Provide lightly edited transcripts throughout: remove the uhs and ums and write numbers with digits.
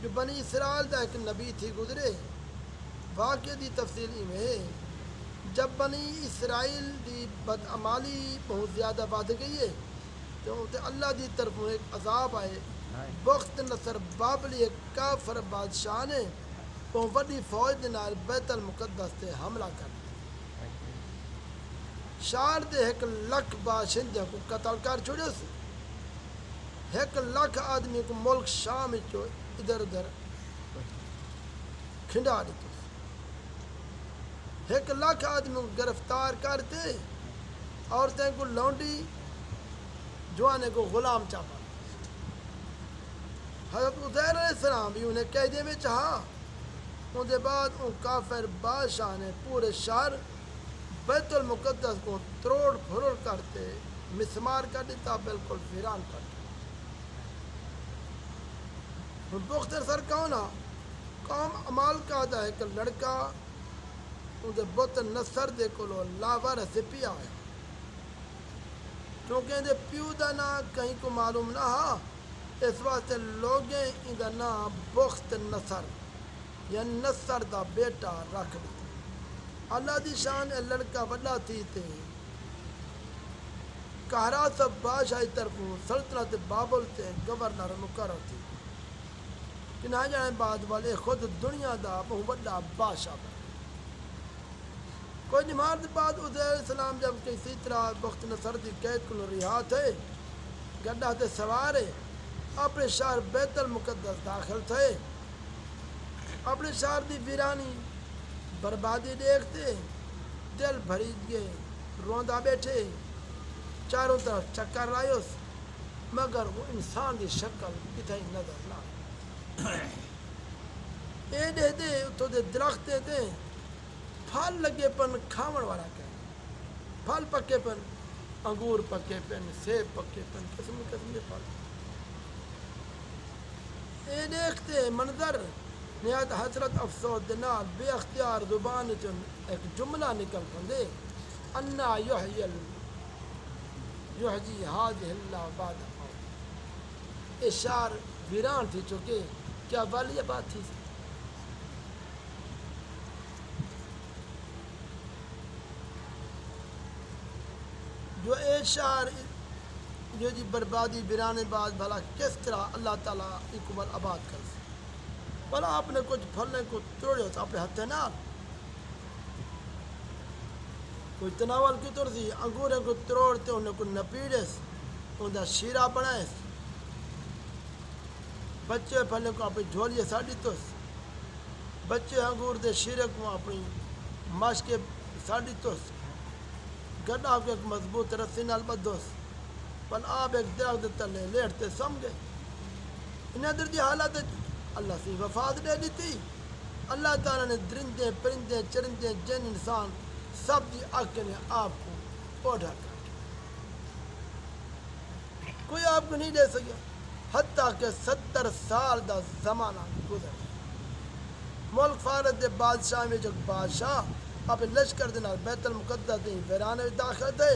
جو بنی اسرائیل دا ایک نبی تھی گزرے واقعے دی تفصیل میں جب بنی اسرائیل دی بدعمالی بہت زیادہ بڑھ گئی ہے تو اللہ دی طرف ایک عذاب آئے وقت نصر بابلی ایک کافر بادشاہ نے بہت بڑی فوج دے نال بیت المقدس تے حملہ کر شہر دے 1,00,000 باشندے کو قتل کر چھوڑے سی 1,00,000 آدمی کو ملک شام چو ادھر ادھر کھنڈا دیتے 1,00,000 آدمی کو گرفتار کرتے عورتیں کو لونڈی جوانے کو غلام چاپا حضرت عزیر علیہ السلام بھی انہیں قیدے میں چاہا ان کے بعد ان کافر بادشاہ نے پورے شہر بیت المقدس کو تروڑ پھروڑ کرتے مسمار کر دیتا بالکل ویران کر دیتا بختر سر کونا قوم عمال کا دا ہے کہ لڑکا ان کے بت نصر دے کلو لاور سے پیا ہے کیونکہ ان دے پیو دا نا کہیں کو معلوم نہ ہا اس واسطے لوگیں ان دا نام بخت نصر یا نصر دا بیٹا رکھ دیتا اللہ دی شان اے لڑکا وڈا تھی تے کہرا سب بادشاہی طرفوں سلطنت بابل تے گورنر مقرر تھی کہ نہ جانے بعد والے خود دنیا دا بہت بڑا بادشاہ بنا کوئی نمار دے بعد عزیر علیہ السلام جب کسی طرح بخت نصر دی قید کو رہا تھے گڈا تے سوارے اپنے شہر بیت المقدس داخل تھے اپنے شہر دی ویرانی بربادی دیکھتے دل بھری گئے روندا بیٹھے چاروں طرف چکر رایوس مگر وہ انسان دی شکل کتھائی نظر نہ اے دے دے تو دے درخت دے پھل لگے پن کھاون والا کہیں پھل پکے پن انگور پکے پن سیب پکے پن قسم قسم کے پھل اے دیکھتے منظر نہایت حسرت افسوس دنال بے اختیار زبان چن ایک جملہ نکل پندے انا یحیی حاضح اللہ بعد موت اشار ویران تھی چکے کیا والی بات تھی جو اشار جو جی بربادی ویرانے بعد بھلا کس طرح اللہ تعالیٰ اکمل آباد کر سکے بھلا آپ نے کچھ پھلنے کو توڑے تو اپنے ہتھے نال کوئی تناول کی طور سی انگوریں کو تروڑتے انہیں کو نپیڑے ان دا شیرہ بنائے بچے پھلنے کو اپنی جھولیے ساڑی تو بچے انگور دے شیرے کو اپنی مشکے ساڑی تو گڈا کو ایک مضبوط رسی نال بدوس پل آپ ایک درخت تلے لیٹتے سم گئے انہیں در دی حالت اللہ سے وفات دے دیتی اللہ تعالیٰ نے درندے پرندے چرندے جن انسان سب دی آنکھ نے آپ کو اوڑھا کر کوئی آپ کو نہیں دے سکیا حتیٰ کہ 70 سال دا زمانہ گزر ملک فارت دے بادشاہ میں جو بادشاہ اپنے لشکر دے نال بیت المقدس دے ویرانے میں داخل تھے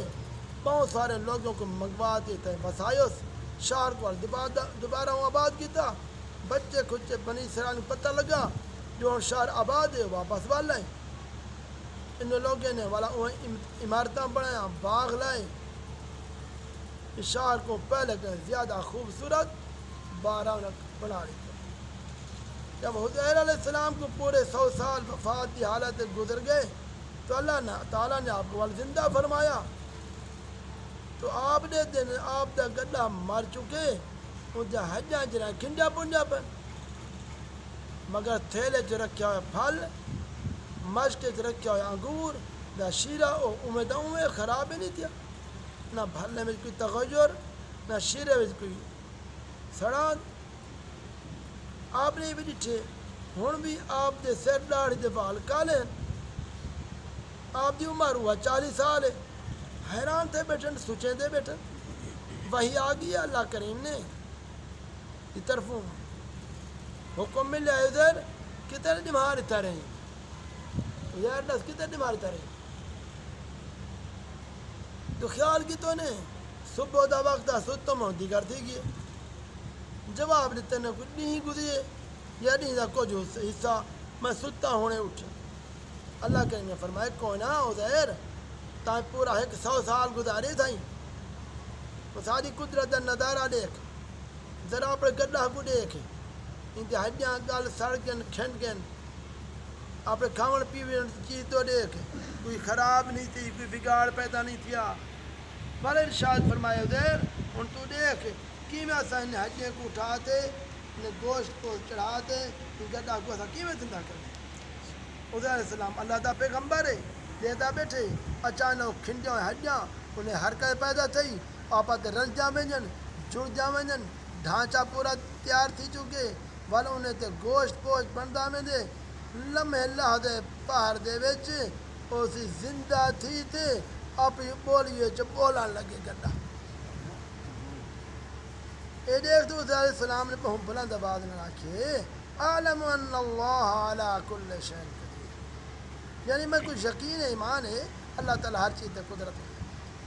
بہت سارے لوگوں کو منگوا دیتے وسائس شہر کو دوبارہ آباد کیتا بچے کچے بنی اسرائیل کو پتہ لگا جو شہر آباد ہے واپس والا ہے ان لوگوں نے والا عمارتیں بنایا باغ لائے اس شہر کو پہلے کے زیادہ خوبصورت بارانک بنا رہی جب حضیر علیہ السلام کو پورے 100 سال وفات کی حالت گزر گئے تو اللہ تعالیٰ نے آپ کو زندہ فرمایا تو آپ نے دن آپ دا گڈا مر چکے ان دا حجاں جرائیں کھنڈا پنجا پر مگر تھیلے چ رکھیا ہوئے پھل مشک چ رکھیا ہوئے انگور دا شیرہ امید خراب ہی نہیں تھیا نہ بھلنے میں کوئی تغیر نہ شیرے میں کوئی سڑان آپ نے بھی ڈٹھے ہوں بھی آپ دے سر داڑھی دے بال کالے آپ دی عمر ہوا 40 سال ہے حیران تھے بیٹھن سوچیں دے بیٹھن وہی آ گیا اللہ کریم نے کی طرفوں حکم مل جائے ادھر کتنے دماغ اتھا رہے یار دس کتنے دماغ اتھا رہے تو خیال کی تو نے صبح دا وقت دا ستم ہوتی کرتی گئے جواب دیتے نے کچھ نہیں گزریے یہ ڈی کا کچھ حصہ میں ستا ہونے اٹھا اللہ کریم نے فرمایا کوئی نہ عزیر تائیں پورا 100 سال گزارے تھیں وہ ساری قدرت کا نظارہ دیکھ ذرا اپنے گڈھا کو دیکھ ان کے ہڈیاں گل سڑ گن کھنڈ گن اپنے کھاون پیون چیز تو دیکھ کوئی خراب نہیں تھی کوئی بگاڑ پیدا نہیں تھیا بڑے ارشاد فرمایا عزیر ہن تو دیکھ کیویں اساں ان ہڈیاں کو اٹھاتے ان گوشت کو چڑھاتے ان گڈھا کو اساں کیویں زندہ کرتے عزیر علیہ السلام اللہ دا پیغمبر ہے دیتا بیٹھے اچانک کھنڈیاں ہڈیاں انہیں حرکت پیدا تھی آپ رل جا ونجن جڑ جا ونجن ڈھانچہ پورا تیار تھی چکے والا انہیں تے گوشت پوشت بندا میں دے لمحے لحظے پہاڑ دے وچ اسی زندہ تھی تے اپنی بولیے چ بولن لگے گڈا اے دیکھ تو عزیر علیہ السلام نے بہت بلند آواز میں آکھے عالم ان اللہ علی کل شیء قدیر یعنی میں کچھ یقین ایمان ہے اللہ تعالیٰ ہر چیز تے قدرت ہے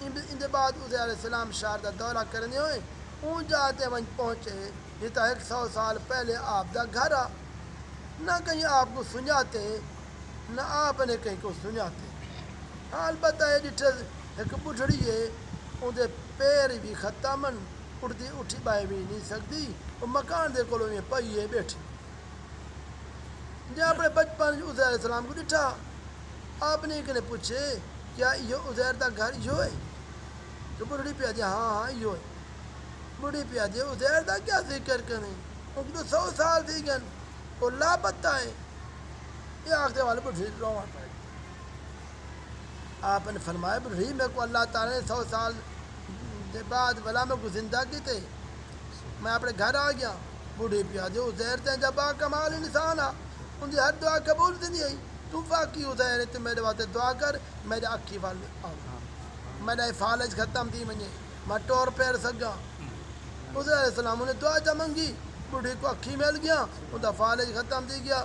ان کے بعد عزیر علیہ السلام شہر کا دورہ کرنے ہوئے اون جاتے ون پہنچے یہ تو 100 سال پہلے آپ دا گھر آ نہ کہیں آپ کو سنجاتے نہ آپ نے کہیں کو سنجاتے ہاں البتہ یہ ڈٹھے ایک بڑھڑی ہے اندر پیر بھی ختمن اٹھتی اٹھی بائی بھی نہیں سکتی وہ مکان دے کولوں میں پئی ہے بیٹھی جب اپنے بچپن عزیر علیہ السلام کو ڈٹھا آپ نے کہنے پوچھے کیا یہ عزیر دا گھر یہ ہے تو بڑھڑی پہ آجے ہاں ہاں یہ ہے بڑھی پہ آجے عزیر دا کیا ذکر کریں ان کو تو 100 سال تھی گن اور لاپتہ ہے یہ آخر والے بڑھی روان پڑے آپ نے فرمایا بڑھی میں کو اللہ تعالیٰ نے 100 سال کے بعد بلا میں کو زندہ کی تھے میں اپنے گھر آ گیا بڑھی پہ آجے عزیر تے جب با کمال انسان آ ان کی ہر دعا قبول تھی نہیں تو واقعی عزیر ہے تو میرے واسطے دعا کر میرے اکھی والے آؤ میرا فالج ختم تھی میں ٹور پیر سکا عزیر علیہ السلام نے دعا جا منگی بڑھی کو اکھی مل گیا ان کا فالج ختم تھی گیا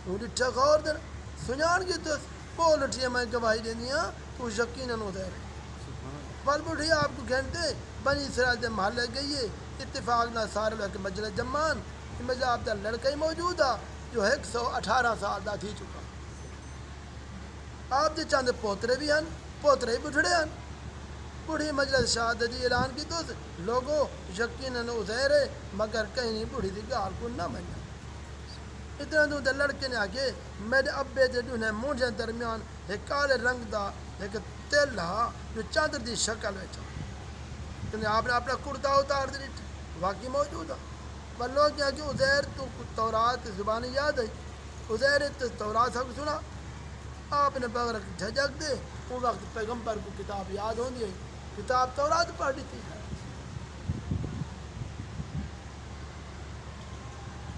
وہ ڈٹھا خور دن سنان کی تو بول اٹھیا میں گواہی دینی ہاں تو یقیناً عزیر ہے پل بڑھی آپ کو گھنٹے بنی اسرائیل دے محلے گئی ہے اتفاق نہ سارے لوگ مجلس جمان مجھے آپ کا لڑکا ہی موجود تھا جو 118 سال دا تھی چکا آپ دے چاند پوترے بھی ہیں پوترے ہی بڑھڑے ہیں بڑھی مجلس شہادتی اعلان کی تو لوگوں یقیناً عزیر ہے مگر کہیں نہیں بڑھی دی گال کو نہ منا اتنا دوں دے لڑکے نے آگے میرے ابے دے دوں نے مونجے درمیان ایک کالے رنگ دا ایک تیل ہا جو چاندر دی شکل ویچا کہ آپ نے اپنا کرتا اتار دی واقعی موجود ہے پر لوگ کیا کہ عزیر تو تورات زبانی یاد ہے عزیر تو تورات سب سنا آپ نے بغیر جھجک دے وہ وقت پیغمبر کو کتاب یاد ہوندی ہے کتاب تورات پڑھ لی تھی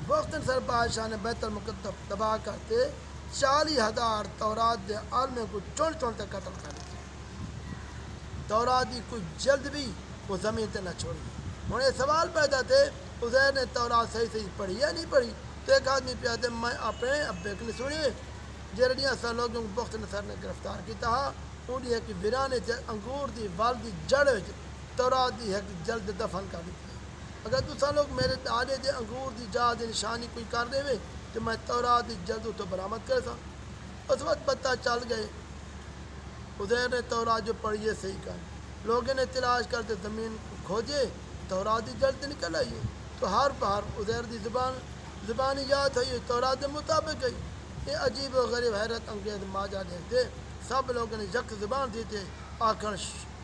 وقت سر بادشاہ نے بیت المقدس تباہ کرتے 40,000 تورات دے عالمیں کو چون تے قتل کر دیتے تورات دی کوئی جلد بھی وہ زمین تے نہ چھوڑی ہوں یہ سوال پیدا تھے عزیر نے تورات صحیح پڑھی یا نہیں پڑھی تو ایک آدمی پہ آتے میں اپنے ابے کو نہیں سنی جرڑیاں سا لوگوں کو بخت نصر نے گرفتار کیتا ہا انہی ہے کہ ویرانے تے انگور دی وال دی جڑ وچ تورات دی ہے کہ جلد دفن کر دیتی اگر تسا لوگ میرے آلے دے انگور دی جا دی نشانی کوئی کر دے وے تو میں تورات دی جلد تو برآمد کر سا اس وقت پتہ چل گئے عزیر نے تورات جو پڑھی ہے صحیح کر لوگوں نے تلاش کرتے زمین کو کھوجے تورات دی جلد نکل آئی تو ہر پہر عزیر دی زبانی یاد ہوئی تورات دے مطابق گئی یہ عجیب و غریب حیرت انگیز ماجا دیکھتے سب لوگوں نے یک زبان دی تھے آکھن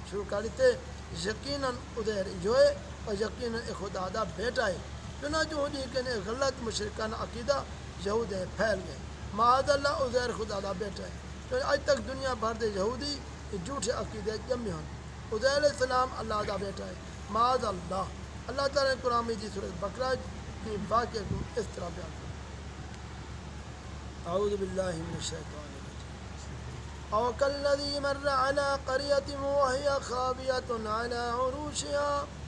شروع کر دیتے یقیناً عزیر جو ہے اور یقیناً خدا دا بیٹا ہے چنانچہ ہوئی کہ غلط مشرکانہ عقیدہ یہود ہے پھیل گئے معاذ اللہ عزیر خدا دا بیٹا ہے تو آج تک دنیا بھر دے یہودی جھوٹے عقیدے جمع ہیں عزیر علیہ السلام اللہ دا بیٹا ہے معاذ اللہ تعالیٰ نے قرآن میں سورۃ بقرہ کی واقعے کو اس طرح بیان کیا اعوذ باللہ من الشیطان الرجیم او کالذی مر علی قریۃ وہی خاویۃ علی عروشها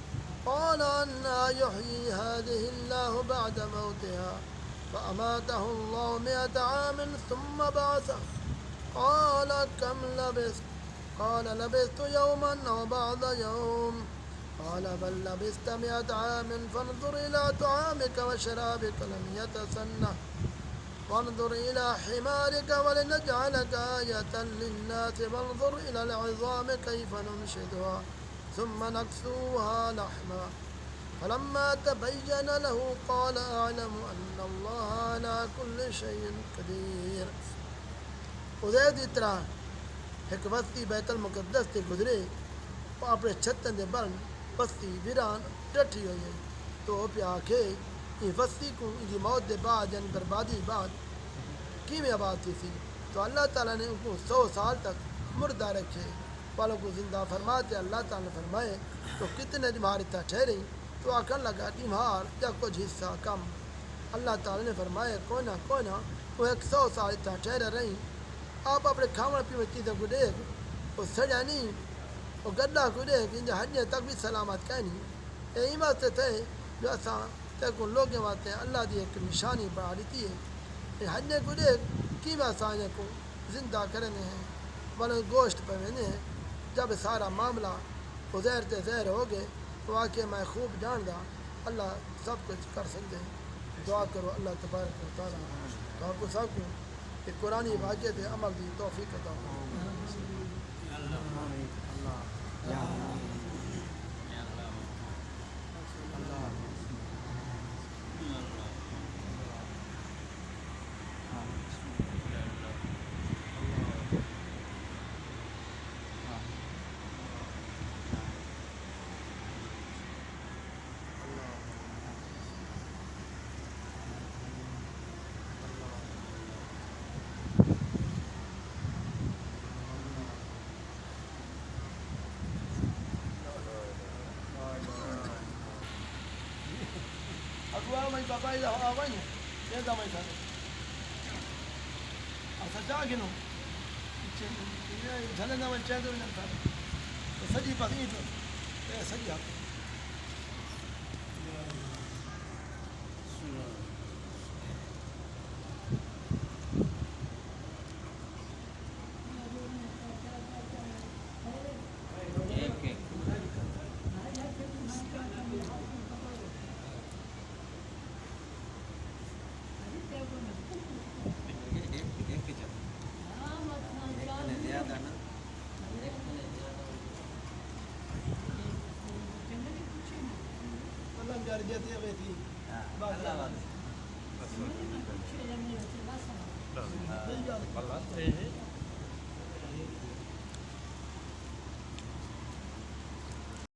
قال أنا يحيي هذه الله بعد موتها فأماته الله 100 عام ثم بعثه قال كم لبثت قال لبثت يوما أو بعض يوم قال بل لبثت 100 عام فانظر إلى طعامك وشرابك لم يتسنه وانظر إلى حمارك ولنجعلك آية للناس وانظر إلى العظام كيف ننشدها ثم نكسوها لحما فلما تبين له قال أعلم أن الله على كل شيء قدير. ادھر دی طرح ایک بستی بیت المقدس سے گزرے اور اپنے چھتن دے بن بستی ویران ٹٹھی ہوئی تو وہ پہ آکھے یہ بستی کو ان کی موت دے بعد یعنی بربادی بعد کیویں آباد تھی سی تو اللہ تعالیٰ نے ان کو 100 سال تک مردہ رکھے والوں کو زندہ فرماتے اللہ تعالیٰ نے فرمائے تو کتنے تمہار اتنا ٹھہرے تو آکھن لگا تمہار یا کچھ حصہ کم. اللہ تعالیٰ نے فرمایا کوئی نہ وہ 100 سال اتنا ٹھہرے رہی آپ اپنے کھاون پیون چیزوں کو دیکھ وہ سڑیا نہیں وہ گڈا کو دیکھ ان ہڈیاں تک بھی سلامت کہیں نہیں یہی واسطے تھے جو اساں تے کو لوگوں واسطے اللہ دی ایک نشانی بنا دیتی ہے یہ ہڈیاں کو دیکھ کی اساں کو زندہ کرنے ہیں بلے گوشت پوینے ہیں. جب سارا معاملہ عزیر تے زہر ہو گئے تو آ کے میں خوب جاندا اللہ سب کچھ کر سکتے ہیں. دعا کرو اللہ تبارک و تعالیٰ تو آپ کو سب کو کہ قرآن واقعے دے عمل دی توفیق عطا میں بابا یہ آواز یہ دمائی تھا سچا گنو جھلے نہ چاہے تو سجی پتنی تو سجی آپ جاتی ہے تھی بس